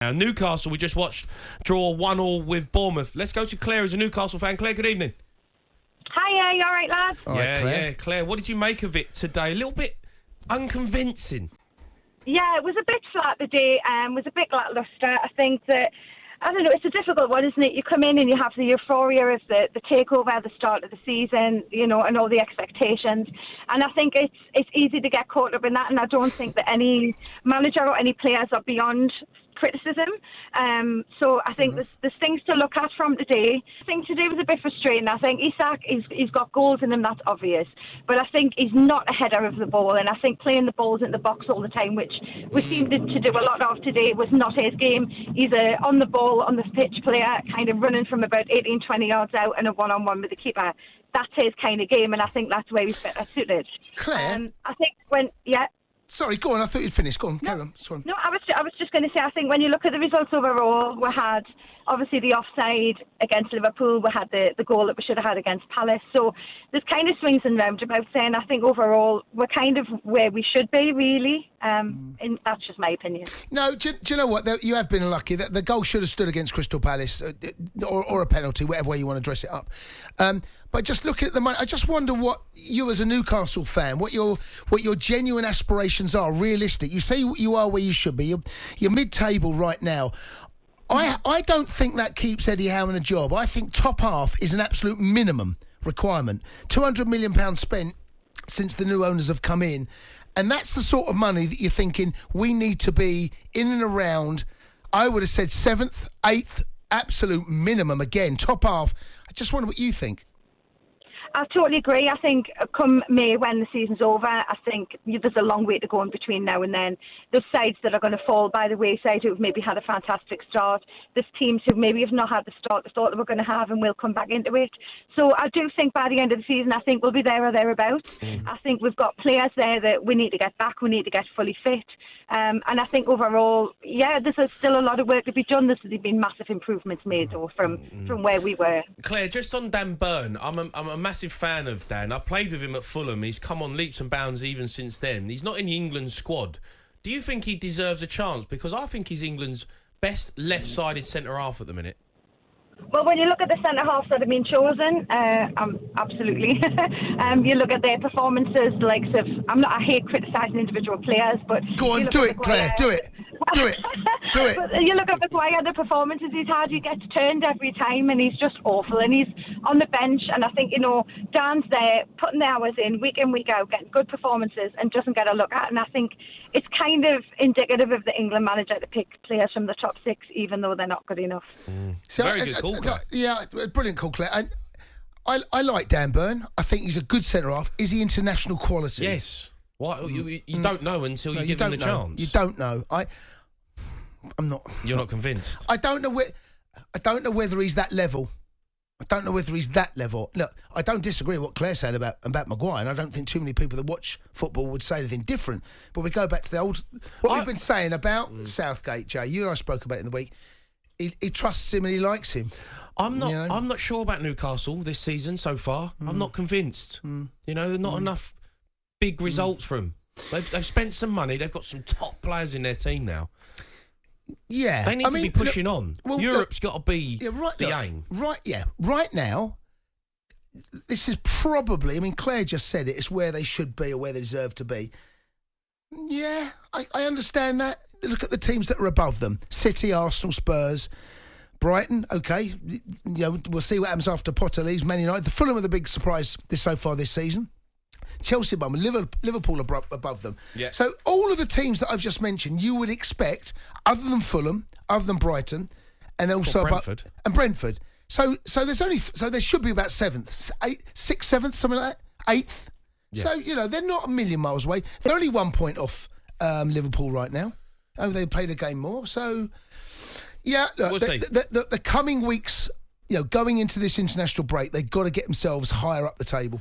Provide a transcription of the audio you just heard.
Now, Newcastle, we just watched draw 1-1 with Bournemouth. Let's go to Claire, who's a Newcastle fan. Claire, good evening. Hiya, you all right, lad? All right, Claire. Claire, what did you make of it today? A little bit unconvincing. Yeah, it was a bit flat today. Was a bit lacklustre. I think that, I don't know, it's a difficult one, isn't it? You come in and you have the euphoria of the takeover at the start of the season, you know, and all the expectations. And I think it's easy to get caught up in that, and I don't think that any manager or any players are beyond criticism. So I think there's things to look at from today. I think today was a bit frustrating. I think Isak, he's got goals in him, that's obvious. But I think he's not a header of the ball, and I think playing the balls in the box all the time, which we seemed to do a lot of today, was not his game. He's a on the ball, on the pitch player, kind of running from about 18, 20 yards out and a one-on-one with the keeper. That's his kind of game, and I think that's where he's better suited. Claire? I think Sorry, go on. I thought you'd finished. Go on, carry on. Sorry. No, I was just going to say, I think when you look at the results overall, we had obviously the offside against Liverpool, we had the goal that we should have had against Palace. So there's kind of swings and roundabouts there, and I think overall we're kind of where we should be, really. And that's just my opinion. No, do you know what? You have been unlucky. The goal should have stood against Crystal Palace, or a penalty, whatever way you want to dress it up. But just looking at the money, I just wonder what you, as a Newcastle fan, what your genuine aspirations are, realistic. You say you are where you should be. You're mid-table right now. I don't think that keeps Eddie Howe in a job. I think top half is an absolute minimum requirement. £200 million spent since the new owners have come in. And that's the sort of money that you're thinking we need to be in and around. I would have said 7th, 8th, absolute minimum again. Top half. I just wonder what you think. I totally agree. I think come May, when the season's over, I think there's a long way to go in between now and then. There's sides that are going to fall by the wayside who've maybe had a fantastic start. There's teams who maybe have not had the start they thought they were going to have and will come back into it. So I do think by the end of the season, I think we'll be there or thereabouts. I think we've got players there that we need to get back. We need to get fully fit. And I think overall, there's still a lot of work to be done. There's been massive improvements made, though, from where we were. Claire, just on Dan Burn, I'm a massive fan of Dan. I played with him at Fulham. He's come on leaps and bounds even since then. He's not in the England squad. Do you think he deserves a chance? Because I think he's England's best left-sided centre-half at the minute. Well, when you look at the centre-halves that have been chosen, absolutely. You look at their performances, the likes of... I hate criticising individual players, but... Go on, do it, Claire, do it. Do it. Do it. But you look at Maguire, the performances he's had, he gets turned every time, and he's just awful. And he's on the bench, and I think, Dan's there, putting the hours in, week out, getting good performances, and doesn't get a look at. And I think it's kind of indicative of the England manager to pick players from the top 6, even though they're not good enough. So, very good call, Claire. Yeah, brilliant call, Claire. And I like Dan Burn. I think he's a good centre-half. Is he international quality? Yes. Why you don't know until you give him the chance. You don't know. I'm not. You're not convinced. I don't know whether he's that level. Look, I don't disagree with what Claire said about Maguire, and I don't think too many people that watch football would say anything different. But we go back to what we've been saying about Southgate, Jay. You and I spoke about it in the week. He trusts him and he likes him. I'm not sure about Newcastle this season so far. I'm not convinced. There's not enough big results for them. They've spent some money. They've got some top players in their team now. Yeah, they need to be pushing on. Well, Europe's got to be the aim. Right now, this is probably. Claire just said it. It's where they should be or where they deserve to be. Yeah, I understand that. Look at the teams that are above them: City, Arsenal, Spurs, Brighton. Okay, we'll see what happens after Potter leaves. Man United, the Fulham are the big surprise so far this season. Chelsea above them, Liverpool above them. Yeah. So all of the teams that I've just mentioned, you would expect, other than Fulham, other than Brighton, and also Brentford. Brentford. So there should be about 7th, 8th, 6th, 7th, something like that, 8th. Yeah. So they're not a million miles away. They're only 1 point off Liverpool right now. Oh, they played a game more. So yeah, look, we'll see. The coming weeks, going into this international break, they've got to get themselves higher up the table.